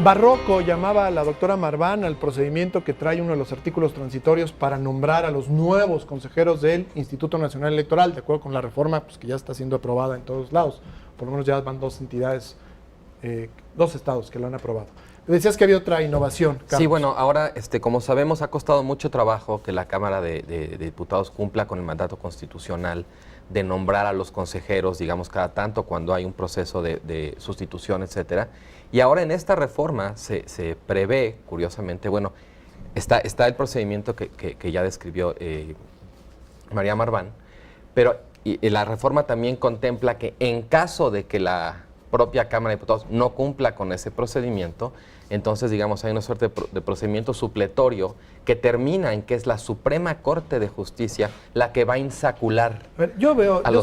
Barroco llamaba a la doctora Marván al procedimiento que trae uno de los artículos transitorios para nombrar a los nuevos consejeros del Instituto Nacional Electoral, de acuerdo con la reforma pues, que ya está siendo aprobada en todos lados. Por lo menos ya van dos entidades, dos estados que lo han aprobado. Decías que había otra innovación, Carlos. Sí, bueno, ahora, como sabemos, ha costado mucho trabajo que la Cámara de Diputados cumpla con el mandato constitucional de nombrar a los consejeros, digamos, cada tanto cuando hay un proceso de sustitución, etcétera. Y ahora en esta reforma se prevé, curiosamente, bueno, está el procedimiento que ya describió María Marván, pero y la reforma también contempla que en caso de que la propia Cámara de Diputados no cumpla con ese procedimiento, entonces, digamos, hay una suerte de procedimiento supletorio que termina en que es la Suprema Corte de Justicia la que va a insacular a ver, yo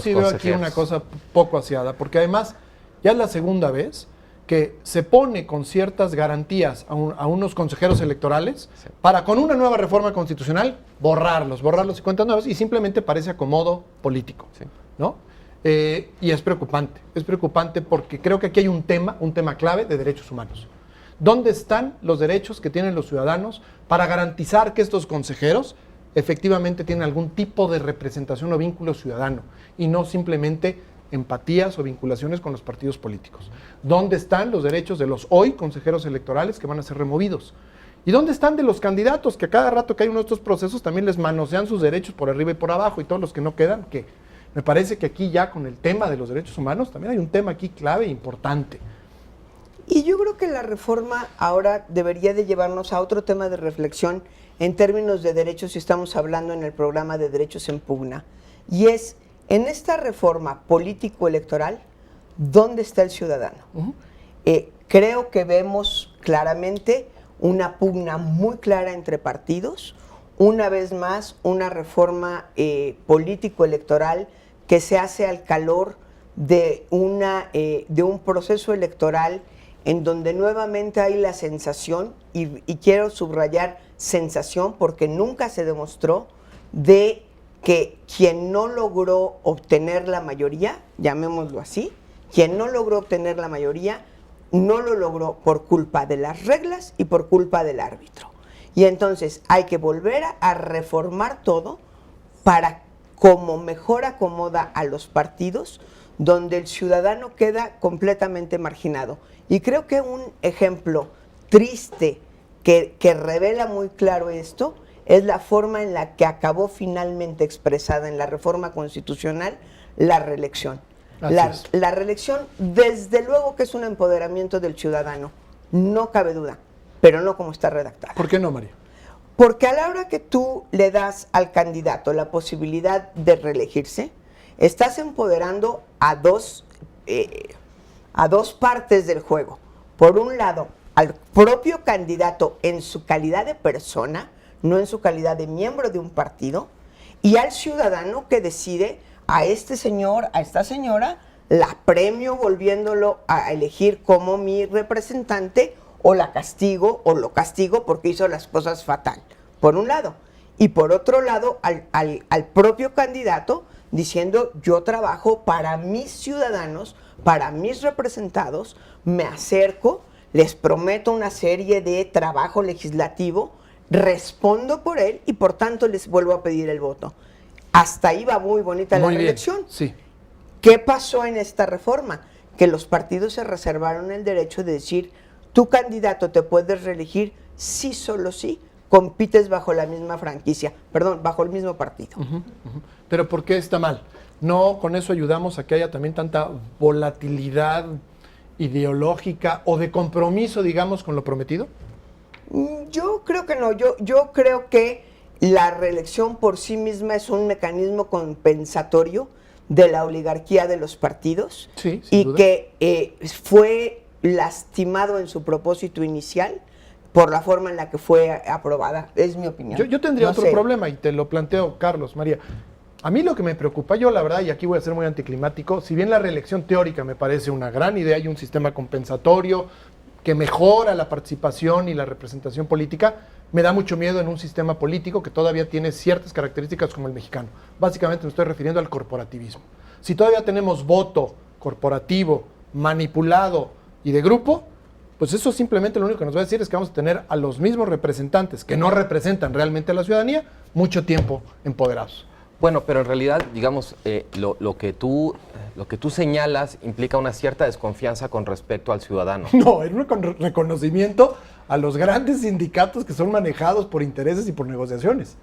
sí veo aquí una cosa poco aseada, porque además ya es la segunda vez que se pone con ciertas garantías a unos consejeros electorales sí, para con una nueva reforma constitucional borrarlos y cuentas nuevas, y simplemente parece acomodo político, sí, ¿no? Y es preocupante porque creo que aquí hay un tema clave de derechos humanos. ¿Dónde están los derechos que tienen los ciudadanos para garantizar que estos consejeros efectivamente tienen algún tipo de representación o vínculo ciudadano y no simplemente empatías o vinculaciones con los partidos políticos? ¿Dónde están los derechos de los hoy consejeros electorales que van a ser removidos? ¿Y dónde están de los candidatos que a cada rato que hay uno de estos procesos también les manosean sus derechos por arriba y por abajo, y todos los que no quedan? Que me parece que aquí ya con el tema de los derechos humanos también hay un tema aquí clave e importante. Y yo creo que la reforma ahora debería de llevarnos a otro tema de reflexión en términos de derechos, si estamos hablando en el programa de Derechos en Pugna, y es, en esta reforma político-electoral, ¿dónde está el ciudadano? Creo que vemos claramente una pugna muy clara entre partidos, una vez más una reforma político-electoral que se hace al calor de un proceso electoral en donde nuevamente hay la sensación, y quiero subrayar sensación porque nunca se demostró, de que quien no logró obtener la mayoría, llamémoslo así, quien no logró obtener la mayoría, no lo logró por culpa de las reglas y por culpa del árbitro. Y entonces hay que volver a reformar todo para, como mejor acomoda a los partidos, donde el ciudadano queda completamente marginado. Y creo que un ejemplo triste que revela muy claro esto es la forma en la que acabó finalmente expresada en la reforma constitucional la reelección. La reelección, desde luego que es un empoderamiento del ciudadano, no cabe duda, pero no como está redactada. ¿Por qué no, María? Porque a la hora que tú le das al candidato la posibilidad de reelegirse, estás empoderando a dos partes del juego. Por un lado, al propio candidato en su calidad de persona, no en su calidad de miembro de un partido, y al ciudadano que decide: a este señor, a esta señora, la premio volviéndolo a elegir como mi representante, o la castigo, o lo castigo porque hizo las cosas fatal, por un lado. Y por otro lado, al propio candidato diciendo: yo trabajo para mis ciudadanos, para mis representados, me acerco, les prometo una serie de trabajo legislativo, respondo por él y por tanto les vuelvo a pedir el voto. Hasta ahí va muy bonita la reelección. Sí. ¿Qué pasó en esta reforma? Que los partidos se reservaron el derecho de decir: tu candidato te puedes reelegir sí, solo sí, compites bajo la misma franquicia, bajo el mismo partido. Pero ¿por qué está mal? ¿No con eso ayudamos a que haya también tanta volatilidad ideológica o de compromiso, digamos, con lo prometido? Yo creo que no. Yo creo que la reelección por sí misma es un mecanismo compensatorio de la oligarquía de los partidos, sí, y duda, que fue lastimado en su propósito inicial por la forma en la que fue aprobada. Es mi opinión. Yo tendría otro problema, y te lo planteo, Carlos, María. A mí lo que me preocupa, yo la verdad, y aquí voy a ser muy anticlimático, si bien la reelección teórica me parece una gran idea y un sistema compensatorio que mejora la participación y la representación política, me da mucho miedo en un sistema político que todavía tiene ciertas características como el mexicano. Básicamente me estoy refiriendo al corporativismo. Si todavía tenemos voto corporativo, manipulado y de grupo, pues eso simplemente lo único que nos va a decir es que vamos a tener a los mismos representantes que no representan realmente a la ciudadanía mucho tiempo empoderados. Bueno, pero en realidad, digamos, lo que tú señalas implica una cierta desconfianza con respecto al ciudadano. No, es un reconocimiento a los grandes sindicatos que son manejados por intereses y por negociaciones.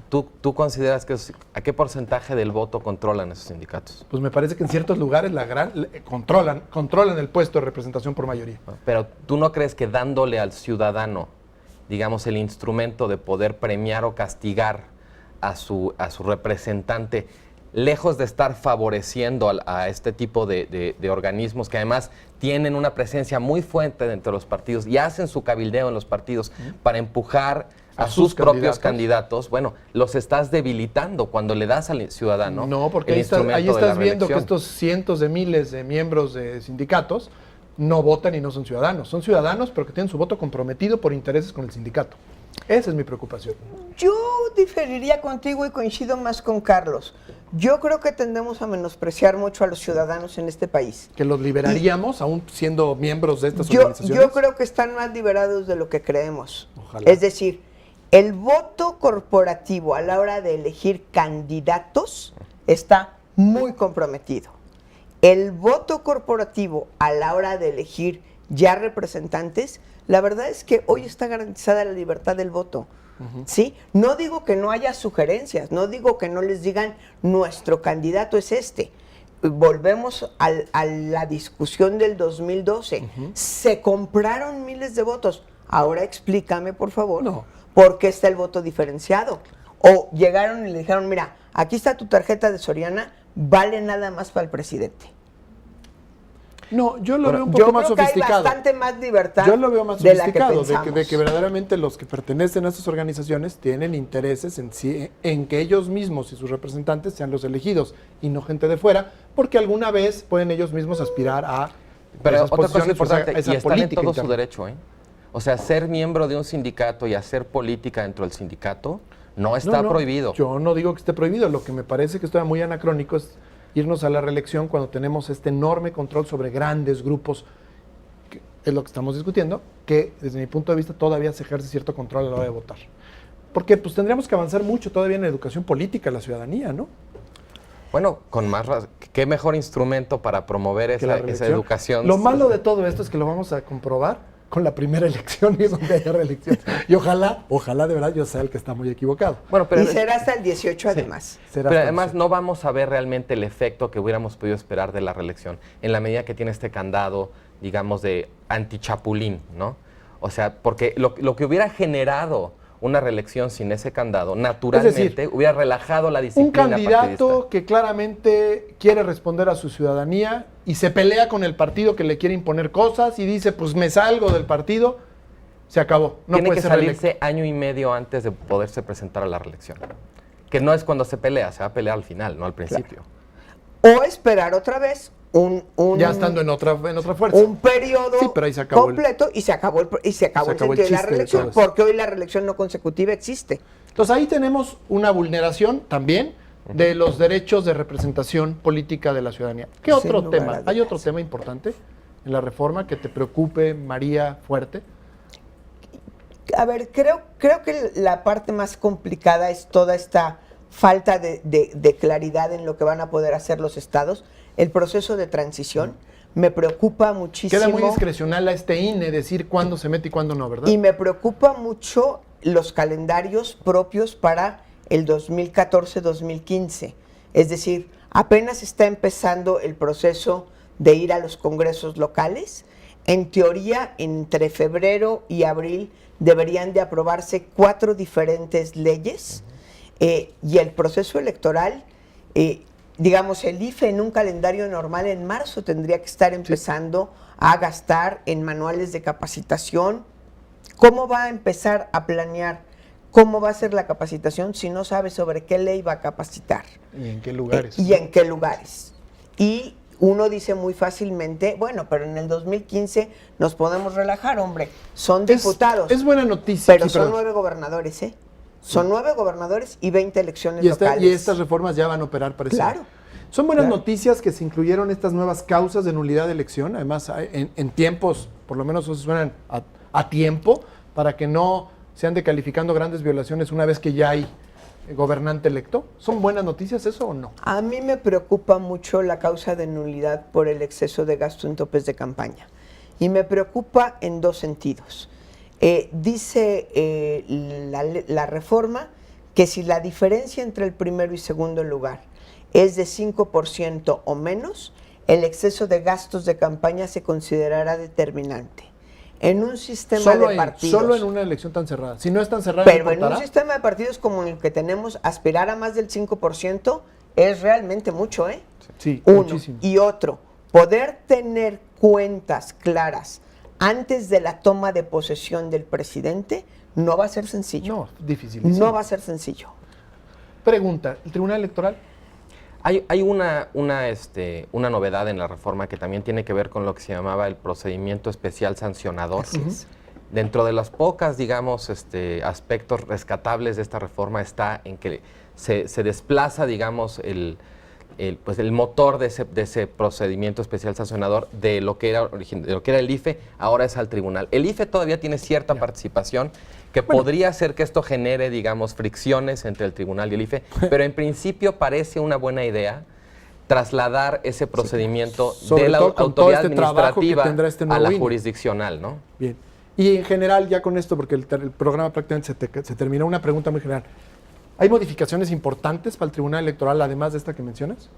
¿Tú consideras que a qué porcentaje del voto controlan esos sindicatos? Pues me parece que en ciertos lugares controlan el puesto de representación por mayoría. Pero ¿tú no crees que dándole al ciudadano, digamos, el instrumento de poder premiar o castigar a su representante, lejos de estar favoreciendo a este tipo de organismos que además tienen una presencia muy fuerte dentro de los partidos y hacen su cabildeo en los partidos para empujar a sus propios candidatos, bueno, los estás debilitando cuando le das al ciudadano? No, porque el ahí estás viendo que reelección. estos cientos de miles de miembros de sindicatos no votan y no son ciudadanos. Son ciudadanos, pero que tienen su voto comprometido por intereses con el sindicato. Esa es mi preocupación. Yo diferiría contigo y coincido más con Carlos. Yo creo que tendemos a menospreciar mucho a los ciudadanos en este país. Que los liberaríamos, aún siendo miembros de estas organizaciones. Yo creo que están más liberados de lo que creemos. Ojalá. Es decir, el voto corporativo a la hora de elegir candidatos está muy comprometido. El voto corporativo a la hora de elegir ya representantes, la verdad es que hoy está garantizada la libertad del voto. ¿Sí? No digo que no haya sugerencias, no digo que no les digan nuestro candidato es este. Volvemos a la discusión del 2012. Se compraron miles de votos. Ahora explícame, por favor, por qué está el voto diferenciado. O llegaron y le dijeron, mira, aquí está tu tarjeta de Soriana, vale nada más para el presidente. No, yo lo veo un poco más sofisticado. Hay bastante más libertad. Yo lo veo más sofisticado, de que verdaderamente los que pertenecen a estas organizaciones tienen intereses en que ellos mismos y sus representantes sean los elegidos y no gente de fuera, porque alguna vez pueden ellos mismos aspirar a Pero esas otra cosa posiciones, importante, esa y están en política todo su interna. derecho, ¿eh? O sea, ser miembro de un sindicato y hacer política dentro del sindicato no está prohibido. Yo no digo que esté prohibido, lo que me parece que esto muy anacrónico es irnos a la reelección cuando tenemos este enorme control sobre grandes grupos, que es lo que estamos discutiendo, que desde mi punto de vista todavía se ejerce cierto control a la hora de votar. Porque pues tendríamos que avanzar mucho todavía en la educación política de la ciudadanía, ¿no? Bueno, con más ¿qué mejor instrumento para promover esa educación? Lo malo de todo esto es que lo vamos a comprobar con la primera elección y donde haya reelección. Y ojalá de verdad yo sea el que está muy equivocado. Bueno, pero y será hasta el 18 además. Pero además no vamos a ver realmente el efecto que hubiéramos podido esperar de la reelección, en la medida que tiene este candado, digamos, de antichapulín, ¿no? O sea, porque lo que hubiera generado una reelección sin ese candado, naturalmente hubiera relajado la disciplina partidista. Un candidato que claramente quiere responder a su ciudadanía y se pelea con el partido que le quiere imponer cosas y dice, pues me salgo del partido, se acabó. No Tiene puede que ser salirse reelecto. año y medio antes de poderse presentar a la reelección. Que no es cuando se pelea, se va a pelear al final, no al principio. Claro. O esperar otra vez ya estando en otra fuerza. Un periodo pero ahí se acabó completo y se acabó el sentido de la reelección, porque hoy la reelección no consecutiva existe. Entonces ahí tenemos una vulneración también de los derechos de representación política de la ciudadanía. ¿Qué otro tema? ¿Hay otro tema importante en la reforma que te preocupe, María, fuerte? A ver, creo que la parte más complicada es toda esta falta de claridad en lo que van a poder hacer los estados. El proceso de transición me preocupa muchísimo. Queda muy discrecional a este INE decir cuándo se mete y cuándo no, ¿verdad? Y me preocupa mucho los calendarios propios para el 2014-2015. Es decir, apenas está empezando el proceso de ir a los congresos locales. En teoría, entre febrero y abril deberían de aprobarse 4 diferentes leyes y el proceso electoral, digamos, el IFE en un calendario normal en marzo tendría que estar empezando a gastar en manuales de capacitación. ¿Cómo va a empezar a planear cómo va a ser la capacitación si no sabe sobre qué ley va a capacitar? ¿Y en qué lugares? Y en qué lugares. Y uno dice muy fácilmente, bueno, pero en el 2015 nos podemos relajar, hombre. Son diputados. Es buena noticia. Pero son 9 gobernadores, ¿eh? Son 9 gobernadores y 20 elecciones locales. Y estas reformas ya van a operar para eso. Claro. Son buenas Claro. noticias que se incluyeron estas nuevas causas de nulidad de elección. Además, en tiempos, por lo menos eso suenan a tiempo, para que no se ande calificando grandes violaciones una vez que ya hay gobernante electo. ¿Son buenas noticias eso o no? A mí me preocupa mucho la causa de nulidad por el exceso de gasto en topes de campaña. Y me preocupa en dos sentidos. Dice la reforma que si la diferencia entre el primero y segundo lugar es de 5% o menos, el exceso de gastos de campaña se considerará determinante. En un sistema de partidos. Solo en una elección tan cerrada. Si no es tan cerrada, Pero ¿no en un importará? sistema de partidos como el que tenemos, aspirar a más del 5% es realmente mucho, ¿eh? Sí, Uno. muchísimo. Y otro, poder tener cuentas claras antes de la toma de posesión del presidente no va a ser sencillo. No, dificilísimo. No va a ser sencillo. Pregunta, ¿el Tribunal Electoral? Hay una novedad en la reforma que también tiene que ver con lo que se llamaba el procedimiento especial sancionador. Así es. Dentro de las pocas, digamos, aspectos rescatables de esta reforma está en que se desplaza, digamos, el motor de ese procedimiento especial sancionador de lo que era el IFE, ahora es al tribunal. El IFE todavía tiene cierta participación que podría hacer que esto genere, digamos, fricciones entre el tribunal y el IFE, pero en principio parece una buena idea trasladar ese procedimiento Sobre de la todo con todo autoridad este trabajo que administrativa tendrá este a nuevo la INE. jurisdiccional, ¿no? Bien. Y en general, ya con esto, porque el programa prácticamente se terminó, una pregunta muy general. ¿Hay modificaciones importantes para el Tribunal Electoral, además de esta que mencionas?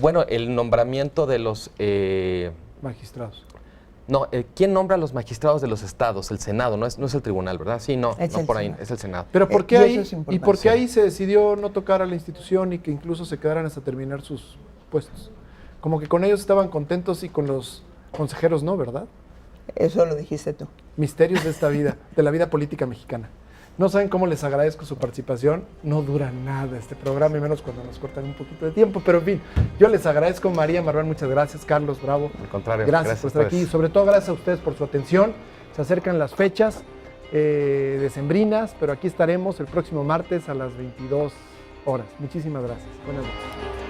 Bueno, el nombramiento de los... Magistrados. No, ¿quién nombra a los magistrados de los estados? El Senado, no es el tribunal, ¿verdad? Sí, no, Es no el por ahí, Senado. es el Senado. Pero ¿por qué y ahí? eso es importante. ¿Y por qué ahí se decidió no tocar a la institución y que incluso se quedaran hasta terminar sus puestos? Como que con ellos estaban contentos y con los consejeros no, ¿verdad? Eso lo dijiste tú. Misterios de esta vida, de la vida política mexicana. No saben cómo les agradezco su participación. No dura nada este programa, y menos cuando nos cortan un poquito de tiempo. Pero en fin, yo les agradezco. María Marván, muchas gracias. Carlos, bravo. Al contrario, Gracias por estar aquí. Y sobre todo, gracias a ustedes por su atención. Se acercan las fechas decembrinas, pero aquí estaremos el próximo martes a las 22 horas. Muchísimas gracias. Buenas noches.